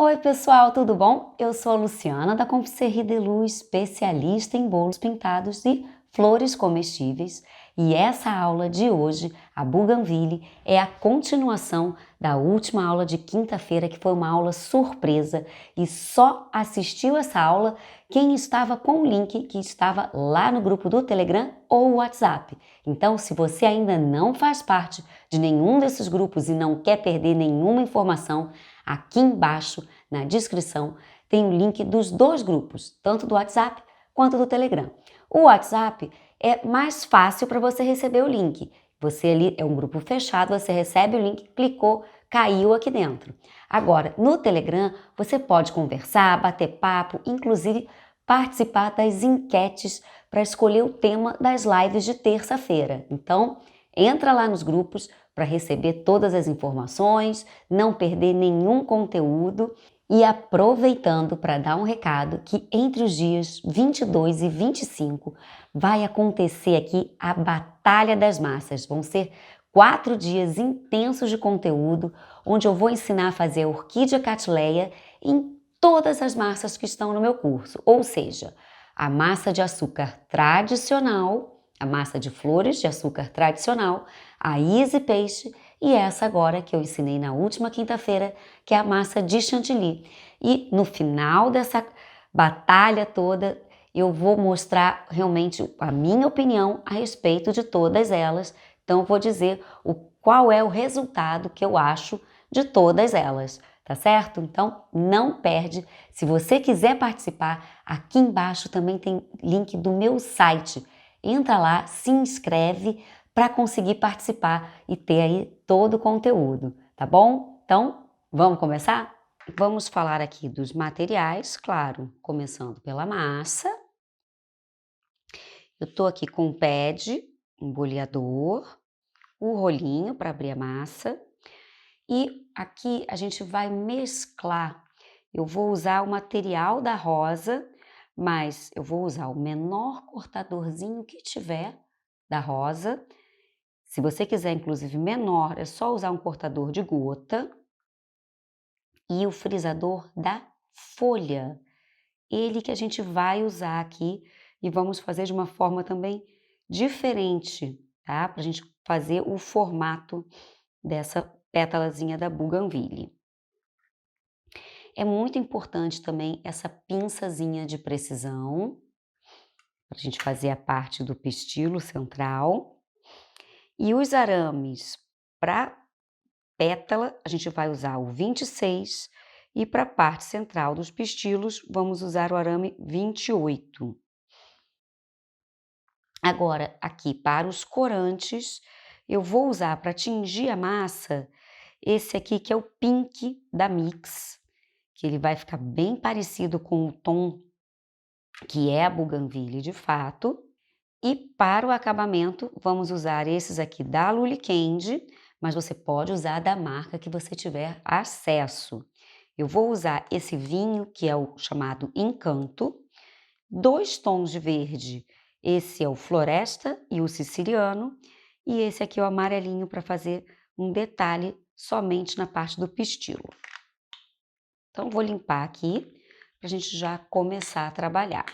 Oi pessoal, tudo bom? Eu sou a Luciana da Confiserie de Luz, especialista em bolos pintados e flores comestíveis, e essa aula de hoje, a Bougainville, é a continuação da última aula de quinta-feira, que foi uma aula surpresa e só assistiu essa aula quem estava com o link que estava lá no grupo do Telegram ou WhatsApp. Então, se você ainda não faz parte de nenhum desses grupos e não quer perder nenhuma informação, aqui embaixo, na descrição, tem o link dos dois grupos, tanto do WhatsApp quanto do Telegram. O WhatsApp é mais fácil para você receber o link. Você ali é um grupo fechado, você recebe o link, clicou, caiu aqui dentro. Agora, no Telegram, você pode conversar, bater papo, inclusive participar das enquetes para escolher o tema das lives de terça-feira. Então, entra lá nos grupos para receber todas as informações, não perder nenhum conteúdo e aproveitando para dar um recado que entre os dias 22 e 25 vai acontecer aqui a Batalha das Massas. Vão ser 4 dias intensos de conteúdo, onde eu vou ensinar a fazer a orquídea Cattleya em todas as massas que estão no meu curso, ou seja, a massa de açúcar tradicional, a massa de flores de açúcar tradicional, a Easy Peixe e essa agora que eu ensinei na última quinta-feira, que é a massa de chantilly. E no final dessa batalha toda, eu vou mostrar realmente a minha opinião a respeito de todas elas. Então, eu vou dizer qual é o resultado que eu acho de todas elas, tá certo? Então, não perde. Se você quiser participar, aqui embaixo também tem link do meu site. Entra lá, se inscreve para conseguir participar e ter aí todo o conteúdo, tá bom? Então, vamos começar? Vamos falar aqui dos materiais, claro, começando pela massa. Eu tô aqui com um pad, um boleador, o rolinho para abrir a massa e aqui a gente vai mesclar. Eu vou usar o material da rosa, mas eu vou usar o menor cortadorzinho que tiver da rosa. Se você quiser, inclusive, menor, é só usar um cortador de gota e o frisador da folha. Ele que a gente vai usar aqui e vamos fazer de uma forma também diferente, tá? Para a gente fazer o formato dessa pétalazinha da Bougainville. É muito importante também essa pinçazinha de precisão, para a gente fazer a parte do pistilo central. E os arames para pétala, a gente vai usar o 26 e para a parte central dos pistilos, vamos usar o arame 28. Agora, aqui para os corantes, eu vou usar para tingir a massa, esse aqui que é o Pink da Mix, que ele vai ficar bem parecido com o tom que é a Bougainville de fato. E para o acabamento, vamos usar esses aqui da Luli Candy, mas você pode usar da marca que você tiver acesso. Eu vou usar esse vinho, que é o chamado Encanto, 2 tons de verde, esse é o Floresta e o Siciliano, e esse aqui é o amarelinho para fazer um detalhe somente na parte do pistilo. Então, vou limpar aqui para a gente já começar a trabalhar.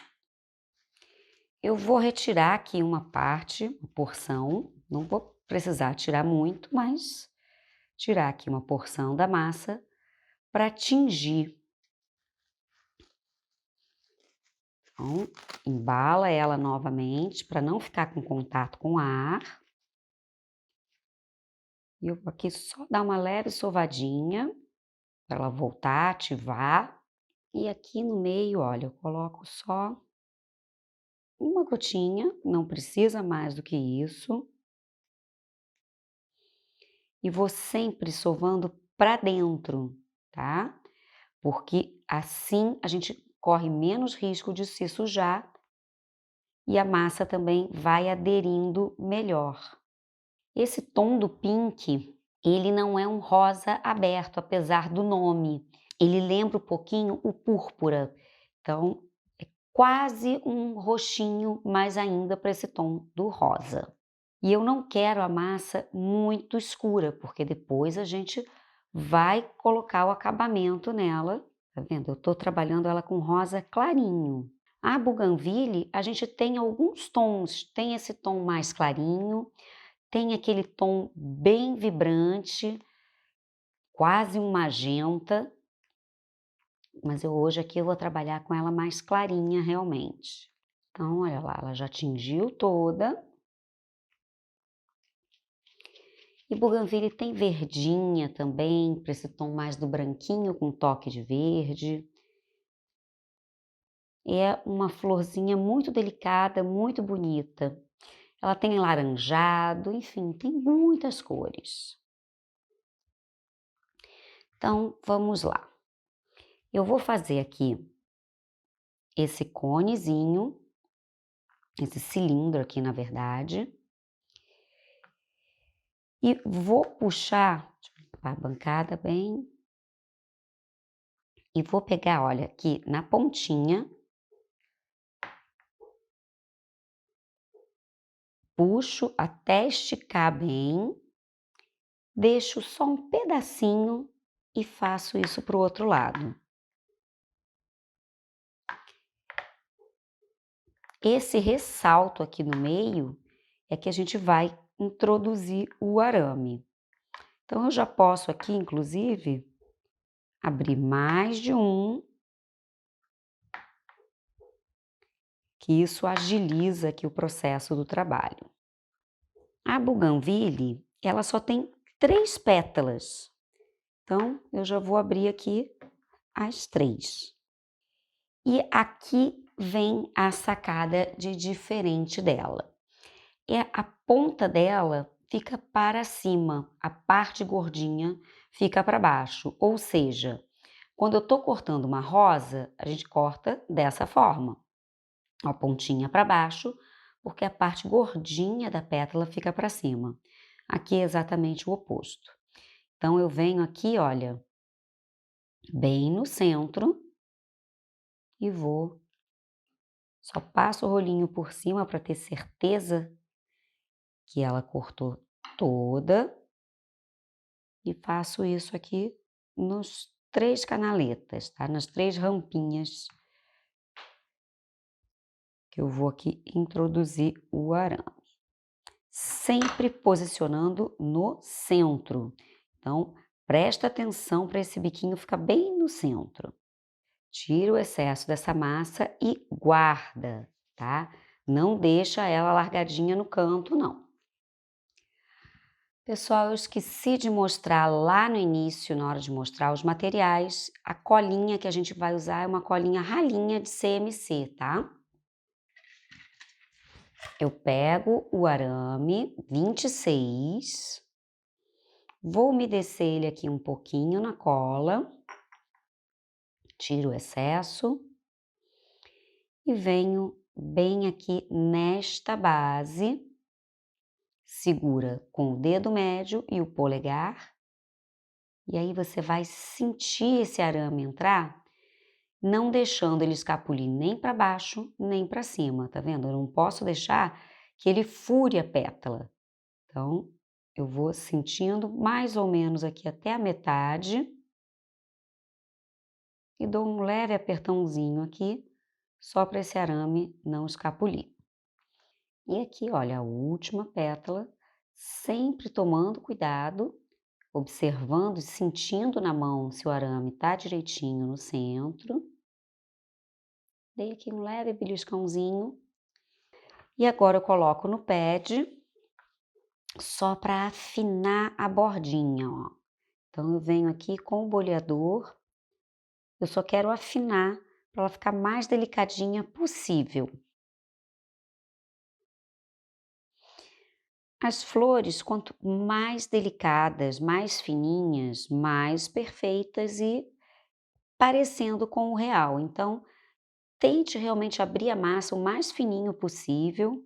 Eu vou retirar aqui uma parte, uma porção, não vou precisar tirar muito, mas tirar aqui uma porção da massa para tingir. Então, embala ela novamente para não ficar com contato com ar. E eu vou aqui só dar uma leve sovadinha para ela voltar, ativar. E aqui no meio, olha, eu coloco só uma gotinha, não precisa mais do que isso. E vou sempre sovando para dentro, tá? Porque assim a gente corre menos risco de se sujar e a massa também vai aderindo melhor. Esse tom do pink, ele não é um rosa aberto, apesar do nome. Ele lembra um pouquinho o púrpura, então é quase um roxinho mais ainda para esse tom do rosa. E eu não quero a massa muito escura, porque depois a gente vai colocar o acabamento nela Tá vendo? Eu tô trabalhando ela com rosa clarinho. A Bougainville, a gente tem alguns tons, tem esse tom mais clarinho, tem aquele tom bem vibrante, quase um magenta, mas hoje aqui eu vou trabalhar com ela mais clarinha realmente. Então, olha lá, ela já tingiu toda. E Bougainville tem verdinha também, para esse tom mais do branquinho com toque de verde. É uma florzinha muito delicada, muito bonita. Ela tem laranjado, enfim, tem muitas cores. Então, vamos lá. Eu vou fazer aqui esse conezinho, esse cilindro aqui, na verdade. E vou puxar, deixa eu limpar a bancada bem. E vou pegar, olha, aqui na pontinha. Puxo até esticar bem. Deixo só um pedacinho e faço isso para o outro lado. Esse ressalto aqui no meio é que a gente vai introduzir o arame. Então, eu já posso aqui, inclusive, abrir mais de um, que isso agiliza aqui o processo do trabalho. A Bougainville, ela só tem 3 pétalas. Então, eu já vou abrir aqui as 3. E aqui vem a sacada de diferente dela. A ponta dela fica para cima, a parte gordinha fica para baixo. Ou seja, quando eu estou cortando uma rosa, a gente corta dessa forma. A pontinha para baixo, porque a parte gordinha da pétala fica para cima. Aqui é exatamente o oposto. Então, eu venho aqui, olha, bem no centro e vou. Só passo o rolinho por cima para ter certeza que ela cortou toda. E faço isso aqui nos 3 canaletas, tá? Nas 3 rampinhas que eu vou aqui introduzir o arame. Sempre posicionando no centro. Então, presta atenção para esse biquinho ficar bem no centro. Tira o excesso dessa massa e guarda, tá? Não deixa ela largadinha no canto, não. Pessoal, eu esqueci de mostrar lá no início, na hora de mostrar os materiais, a colinha que a gente vai usar é uma colinha ralinha de CMC, tá? Eu pego o arame 26, vou umedecer ele aqui um pouquinho na cola, tiro o excesso e venho bem aqui nesta base, segura com o dedo médio e o polegar, e aí você vai sentir esse arame entrar, não deixando ele escapulir nem para baixo, nem para cima, tá vendo? Eu não posso deixar que ele fure a pétala. Então, eu vou sentindo mais ou menos aqui até a metade e dou um leve apertãozinho aqui, só para esse arame não escapulir. E aqui, olha, a última pétala, sempre tomando cuidado, observando e sentindo na mão se o arame tá direitinho no centro. Dei aqui um leve beliscãozinho. E agora eu coloco no pad, só para afinar a bordinha, ó. Então, eu venho aqui com o boleador, eu só quero afinar para ela ficar mais delicadinha possível. As flores, quanto mais delicadas, mais fininhas, mais perfeitas e parecendo com o real. Então, tente realmente abrir a massa o mais fininho possível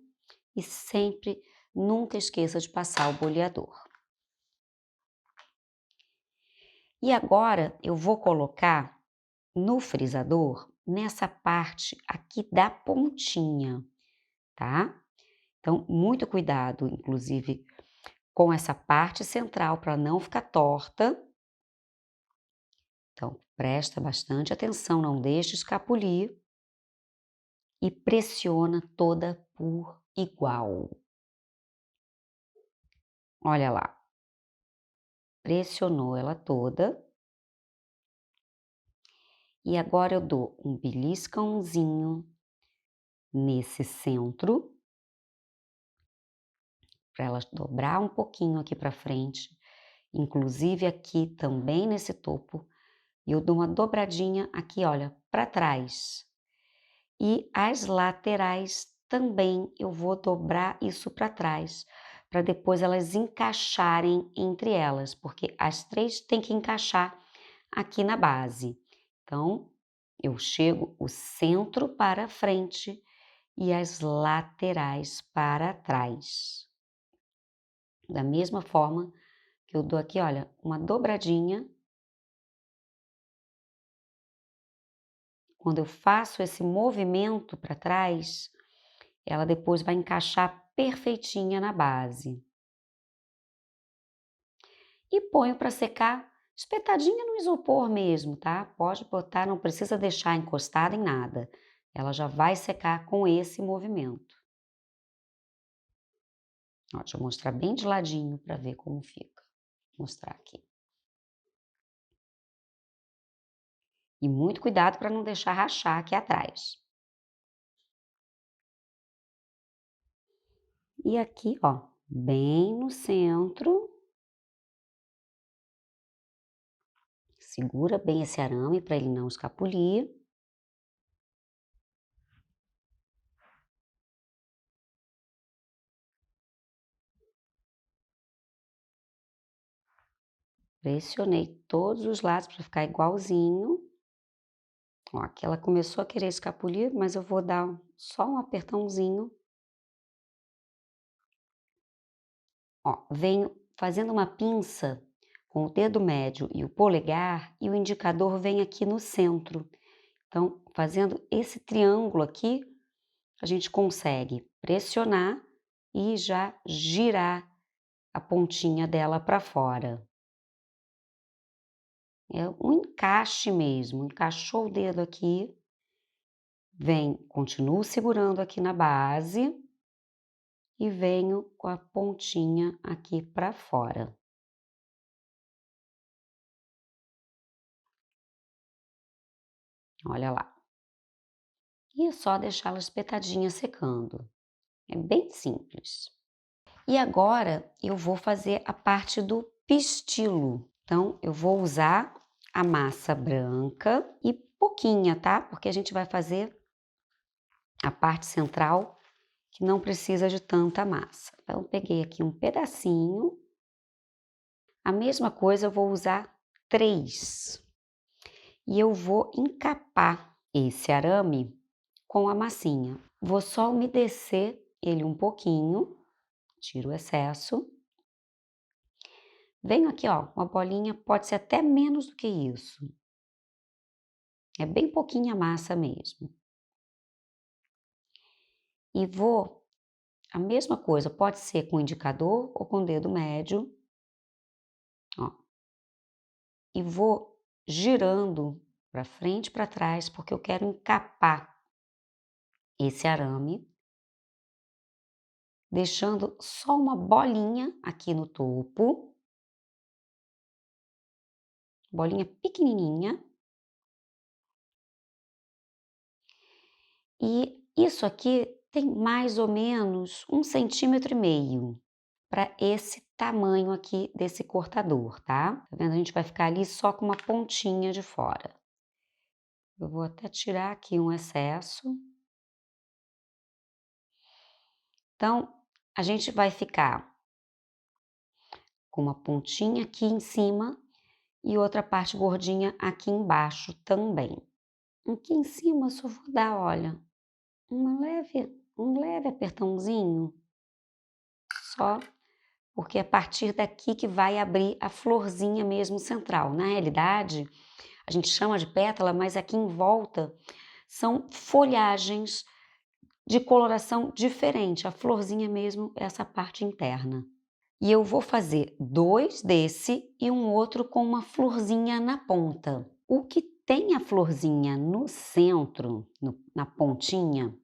e sempre, nunca esqueça de passar o boleador. E agora eu vou colocar no frisador nessa parte aqui da pontinha, tá? Então, muito cuidado, inclusive, com essa parte central para não ficar torta. Então, presta bastante atenção, não deixe escapulir e pressiona toda por igual. Olha lá, pressionou ela toda. E agora eu dou um beliscãozinho nesse centro, para ela dobrar um pouquinho aqui para frente, inclusive aqui também nesse topo, e eu dou uma dobradinha aqui, olha, para trás. E as laterais também eu vou dobrar isso para trás, para depois elas encaixarem entre elas, porque as três têm que encaixar aqui na base. Então, eu chego o centro para frente e as laterais para trás. Da mesma forma que eu dou aqui, olha, uma dobradinha. Quando eu faço esse movimento para trás, ela depois vai encaixar perfeitinha na base. E ponho para secar espetadinha no isopor mesmo, tá? Pode botar, não precisa deixar encostada em nada. Ela já vai secar com esse movimento. Ó, deixa eu mostrar bem de ladinho para ver como fica. Vou mostrar aqui. E muito cuidado para não deixar rachar aqui atrás. E aqui, ó, bem no centro. Segura bem esse arame para ele não escapulir. Pressionei todos os lados para ficar igualzinho. Ó, aqui ela começou a querer escapulir, mas eu vou dar só um apertãozinho. Ó, venho fazendo uma pinça com o dedo médio e o polegar e o indicador vem aqui no centro. Então, fazendo esse triângulo aqui, a gente consegue pressionar e já girar a pontinha dela para fora. É um encaixe mesmo, encaixou o dedo aqui, continuo segurando aqui na base e venho com a pontinha aqui para fora. Olha lá. E é só deixá-la espetadinha secando. É bem simples. E agora eu vou fazer a parte do pistilo. Então, eu vou usar a massa branca e pouquinha, tá? Porque a gente vai fazer a parte central que não precisa de tanta massa. Então, eu peguei aqui um pedacinho. A mesma coisa eu vou usar 3. E eu vou encapar esse arame com a massinha. Vou só umedecer ele um pouquinho, tiro o excesso. Venho aqui, ó, uma bolinha, pode ser até menos do que isso. É bem pouquinha massa mesmo. E vou, a mesma coisa, pode ser com o indicador ou com o dedo médio, ó. E vou girando para frente e para trás, porque eu quero encapar esse arame, deixando só uma bolinha aqui no topo, bolinha pequenininha. E isso aqui tem mais ou menos 1,5 centímetros para esse tamanho aqui desse cortador, tá? Tá vendo? A gente vai ficar ali só com uma pontinha de fora. Eu vou até tirar aqui um excesso. Então, a gente vai ficar com uma pontinha aqui em cima e outra parte gordinha aqui embaixo também. Aqui em cima eu só vou dar, olha, um leve apertãozinho, só porque é a partir daqui que vai abrir a florzinha mesmo central. Na realidade, a gente chama de pétala, mas aqui em volta são folhagens de coloração diferente. A florzinha mesmo é essa parte interna. E eu vou fazer 2 desse e um outro com uma florzinha na ponta. O que tem a florzinha no centro, na pontinha,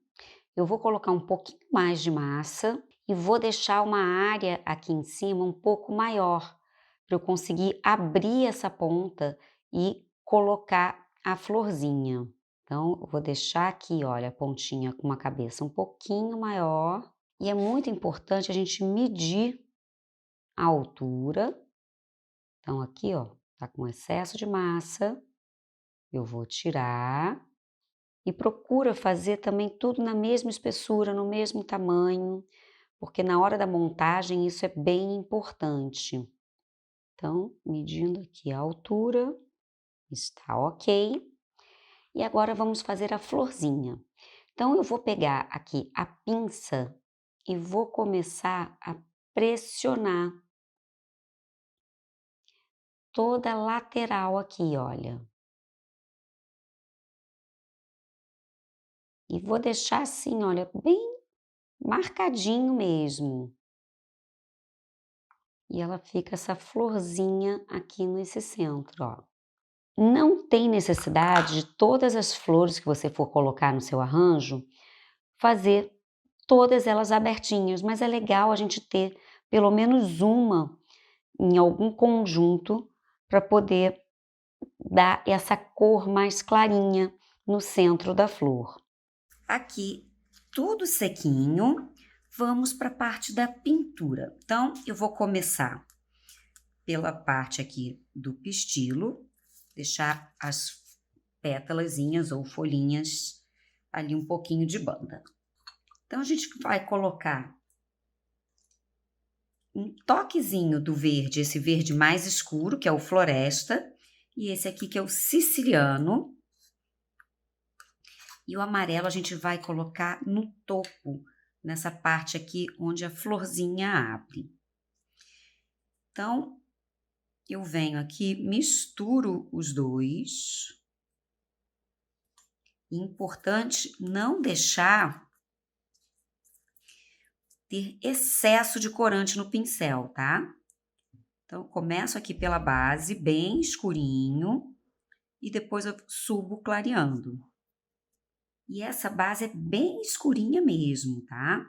eu vou colocar um pouquinho mais de massa e vou deixar uma área aqui em cima um pouco maior, para eu conseguir abrir essa ponta e colocar a florzinha. Então, eu vou deixar aqui, olha, a pontinha com uma cabeça um pouquinho maior. E é muito importante a gente medir a altura. Então, aqui, ó, tá com excesso de massa. Eu vou tirar. E procura fazer também tudo na mesma espessura, no mesmo tamanho, porque na hora da montagem isso é bem importante. Então, medindo aqui a altura, está ok. E agora vamos fazer a florzinha. Então, eu vou pegar aqui a pinça e vou começar a pressionar toda a lateral aqui, olha. E vou deixar assim, olha, bem marcadinho mesmo. E ela fica essa florzinha aqui nesse centro, ó. Não tem necessidade de todas as flores que você for colocar no seu arranjo, fazer todas elas abertinhas, mas é legal a gente ter pelo menos uma em algum conjunto para poder dar essa cor mais clarinha no centro da flor. Aqui, tudo sequinho, vamos para a parte da pintura. Então, eu vou começar pela parte aqui do pistilo, deixar as pétalazinhas ou folhinhas ali um pouquinho de banda. Então, a gente vai colocar um toquezinho do verde, esse verde mais escuro, que é o floresta, e esse aqui que é o siciliano. E o amarelo a gente vai colocar no topo, nessa parte aqui onde a florzinha abre. Então, eu venho aqui, misturo os dois. Importante não deixar ter excesso de corante no pincel, tá? Então, começo aqui pela base, bem escurinho, e depois eu subo clareando. E essa base é bem escurinha mesmo, tá?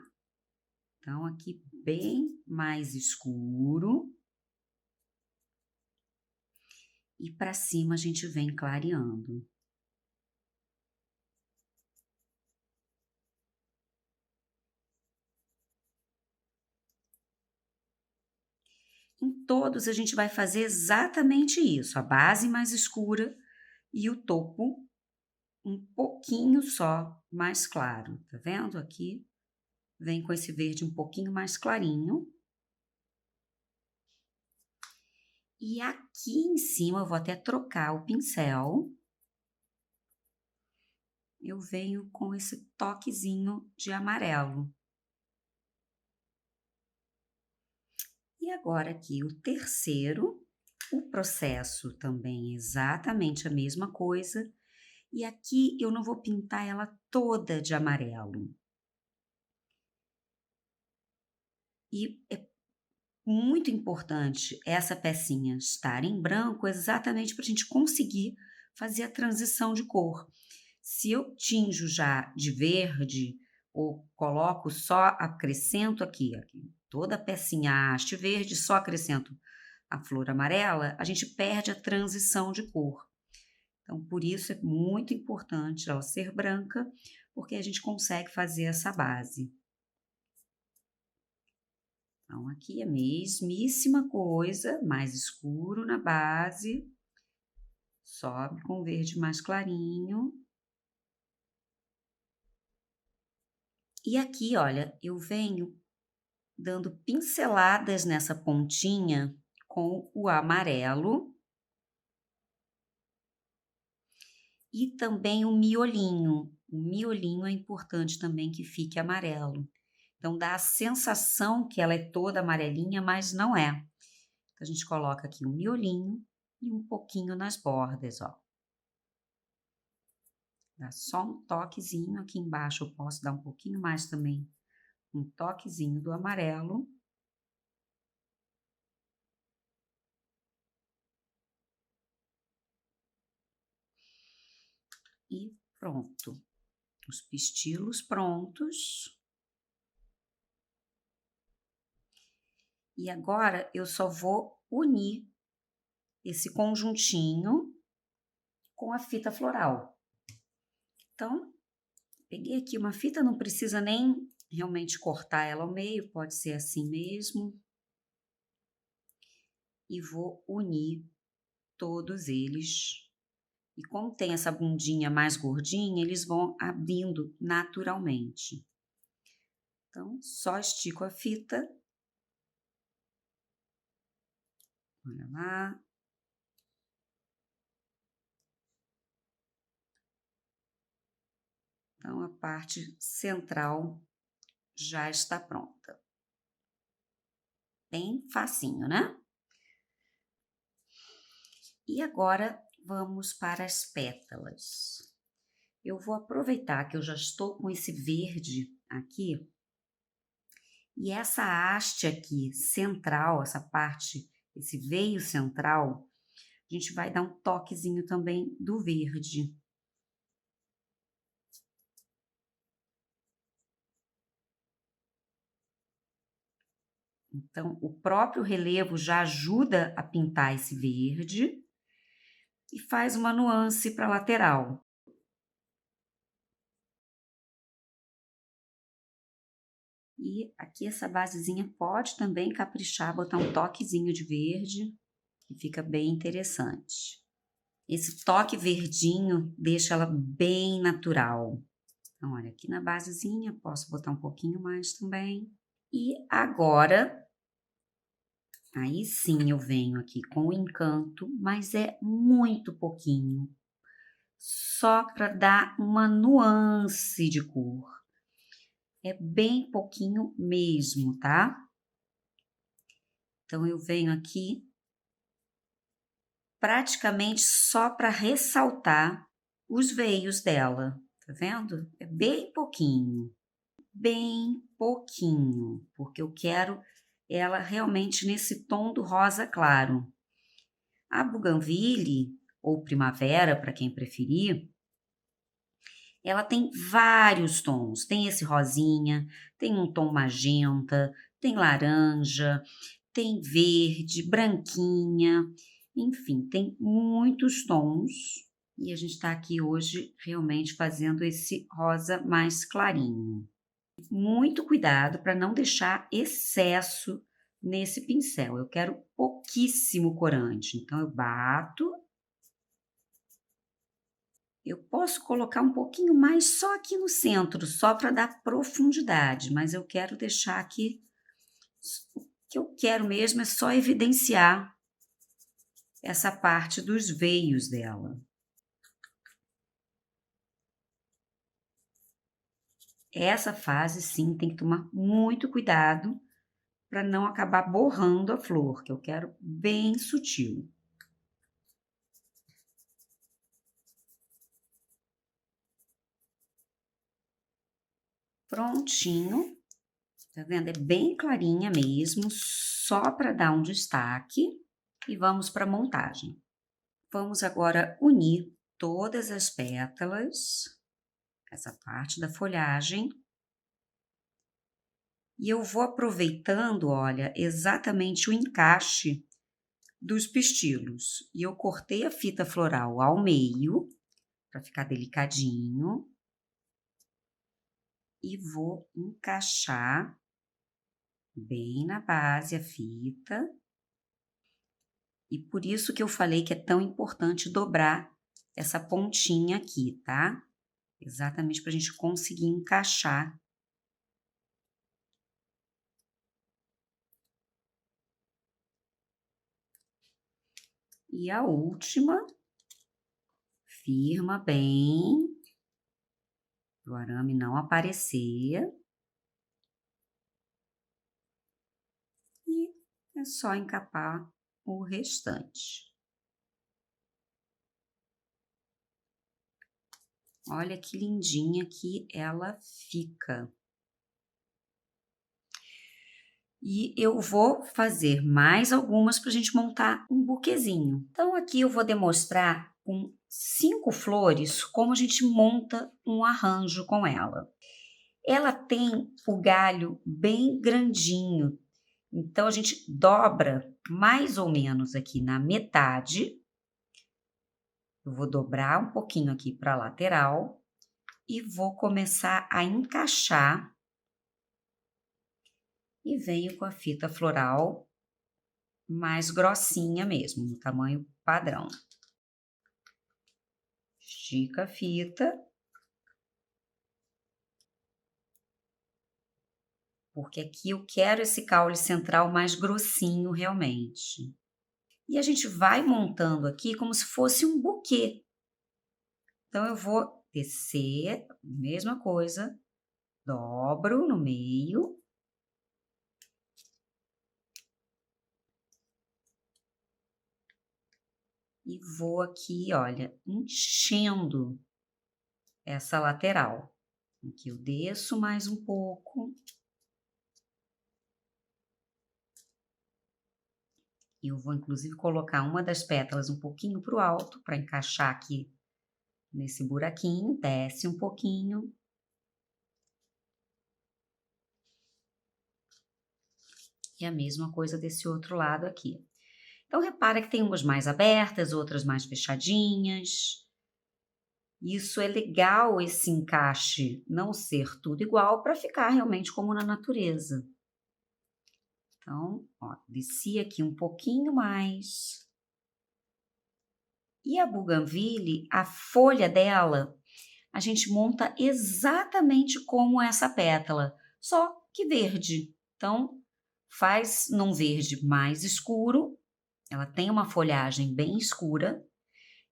Então, aqui bem mais escuro. E para cima a gente vem clareando. Em todos a gente vai fazer exatamente isso, a base mais escura e o topo um pouquinho só mais claro, tá vendo aqui? Vem com esse verde um pouquinho mais clarinho. E aqui em cima eu vou até trocar o pincel. Eu venho com esse toquezinho de amarelo. E agora aqui o terceiro, o processo também é exatamente a mesma coisa. E aqui eu não vou pintar ela toda de amarelo. E é muito importante essa pecinha estar em branco exatamente para a gente conseguir fazer a transição de cor. Se eu tinjo já de verde ou coloco só, acrescento aqui toda a pecinha haste verde, só acrescento a flor amarela, a gente perde a transição de cor. Então, por isso é muito importante ela ser branca, porque a gente consegue fazer essa base. Então, aqui é a mesmíssima coisa, mais escuro na base, sobe com verde mais clarinho. E aqui, olha, eu venho dando pinceladas nessa pontinha com o amarelo. E também o miolinho. O miolinho é importante também que fique amarelo. Então, dá a sensação que ela é toda amarelinha, mas não é. Então, a gente coloca aqui um miolinho e um pouquinho nas bordas, ó. Dá só um toquezinho aqui embaixo, eu posso dar um pouquinho mais também. Um toquezinho do amarelo. E pronto. Os pistilos prontos. E agora eu só vou unir esse conjuntinho com a fita floral. Então, peguei aqui uma fita, não precisa nem realmente cortar ela ao meio, pode ser assim mesmo. E vou unir todos eles. E como tem essa bundinha mais gordinha, eles vão abrindo naturalmente. Então, só estico a fita. Olha lá. Então, a parte central já está pronta. Bem facinho, né? E agora vamos para as pétalas. Eu vou aproveitar que eu já estou com esse verde aqui. E essa haste aqui central, essa parte, esse veio central, a gente vai dar um toquezinho também do verde. Então, o próprio relevo já ajuda a pintar esse verde e faz uma nuance para a lateral. E aqui essa basezinha pode também caprichar, botar um toquezinho de verde, que fica bem interessante. Esse toque verdinho deixa ela bem natural. Então, olha, aqui na basezinha posso botar um pouquinho mais também. E agora, aí sim eu venho aqui com o encanto, mas é muito pouquinho. Só para dar uma nuance de cor. É bem pouquinho mesmo, tá? Então, eu venho aqui praticamente só para ressaltar os veios dela, tá vendo? É bem pouquinho, porque eu quero ela realmente nesse tom do rosa claro. A Bougainville, ou Primavera, para quem preferir, ela tem vários tons. Tem esse rosinha, tem um tom magenta, tem laranja, tem verde, branquinha, enfim, tem muitos tons. E a gente está aqui hoje realmente fazendo esse rosa mais clarinho. Muito cuidado para não deixar excesso nesse pincel. Eu quero pouquíssimo corante, então eu bato. Eu posso colocar um pouquinho mais só aqui no centro, só para dar profundidade, mas eu quero deixar aqui. O que eu quero mesmo é só evidenciar essa parte dos veios dela. Essa fase, sim, tem que tomar muito cuidado para não acabar borrando a flor, que eu quero bem sutil. Prontinho, tá vendo? É bem clarinha mesmo, só para dar um destaque. E vamos para a montagem. Vamos agora unir todas as pétalas, essa parte da folhagem. E eu vou aproveitando, olha, exatamente o encaixe dos pistilos. E eu cortei a fita floral ao meio, para ficar delicadinho. E vou encaixar bem na base a fita. E por isso que eu falei que é tão importante dobrar essa pontinha aqui, tá? Exatamente para a gente conseguir encaixar. E a última, firma bem, para o arame não aparecer. E é só encapar o restante. Olha que lindinha que ela fica. E eu vou fazer mais algumas para a gente montar um buquezinho. Então, aqui eu vou demonstrar com 5 flores, como a gente monta um arranjo com ela. Ela tem o galho bem grandinho, então a gente dobra mais ou menos aqui na metade. Eu vou dobrar um pouquinho aqui para a lateral e vou começar a encaixar. E venho com a fita floral mais grossinha mesmo, no tamanho padrão. Estica a fita. Porque aqui eu quero esse caule central mais grossinho realmente. E a gente vai montando aqui como se fosse um buquê. Então eu vou descer, mesma coisa, dobro no meio. E vou aqui, olha, enchendo essa lateral. Aqui eu desço mais um pouco. Eu vou, inclusive, colocar uma das pétalas um pouquinho para o alto, para encaixar aqui nesse buraquinho. Desce um pouquinho. E a mesma coisa desse outro lado aqui. Então, repara que tem umas mais abertas, outras mais fechadinhas. Isso é legal, esse encaixe não ser tudo igual para ficar realmente como na natureza. Então, ó, desci aqui um pouquinho mais. E a bougainville, a folha dela, a gente monta exatamente como essa pétala, só que verde. Então, faz num verde mais escuro, ela tem uma folhagem bem escura,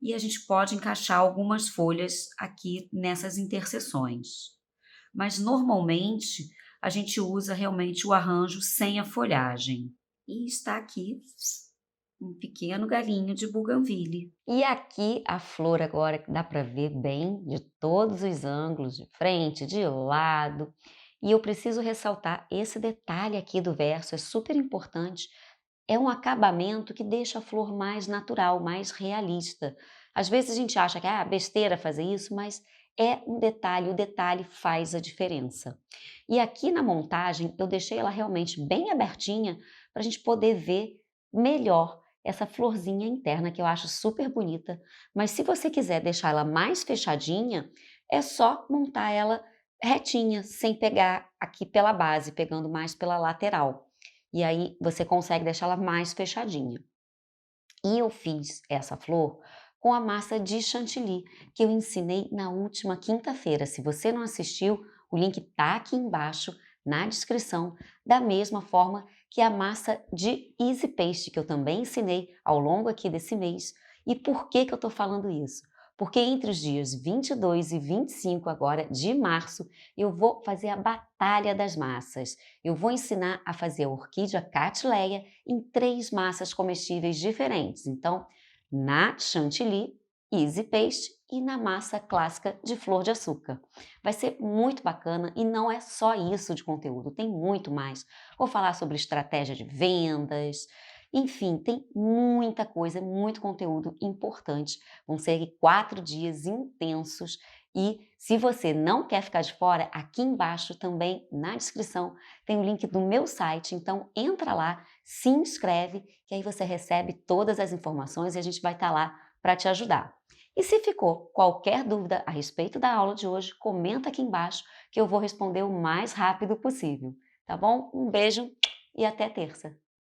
e a gente pode encaixar algumas folhas aqui nessas interseções. Mas normalmente a gente usa realmente o arranjo sem a folhagem. E está aqui um pequeno galinho de bougainville. E aqui a flor agora dá para ver bem de todos os ângulos, de frente, de lado. E eu preciso ressaltar esse detalhe aqui do verso, é super importante. É um acabamento que deixa a flor mais natural, mais realista. Às vezes a gente acha que é besteira fazer isso, mas é um detalhe, o detalhe faz a diferença. E aqui na montagem eu deixei ela realmente bem abertinha para a gente poder ver melhor essa florzinha interna que eu acho super bonita. Mas se você quiser deixar ela mais fechadinha, é só montar ela retinha, sem pegar aqui pela base, pegando mais pela lateral. E aí você consegue deixá-la mais fechadinha. E eu fiz essa flor com a massa de chantilly, que eu ensinei na última quinta-feira. Se você não assistiu, o link tá aqui embaixo na descrição, da mesma forma que a massa de Easy Paste, que eu também ensinei ao longo aqui desse mês. E por que que eu estou falando isso? Porque entre os dias 22 e 25 agora de março, eu vou fazer a Batalha das Massas. Eu vou ensinar a fazer a orquídea Cattleya em 3 massas comestíveis diferentes. Então, na chantilly, Easy Paste e na massa clássica de flor de açúcar. Vai ser muito bacana e não é só isso de conteúdo, tem muito mais. Vou falar sobre estratégia de vendas, enfim, tem muita coisa, muito conteúdo importante. Vão ser 4 dias intensos e se você não quer ficar de fora, aqui embaixo também na descrição tem o link do meu site, então entra lá, se inscreve, que aí você recebe todas as informações e a gente vai estar lá para te ajudar. E se ficou qualquer dúvida a respeito da aula de hoje, comenta aqui embaixo que eu vou responder o mais rápido possível, tá bom? Um beijo e até terça!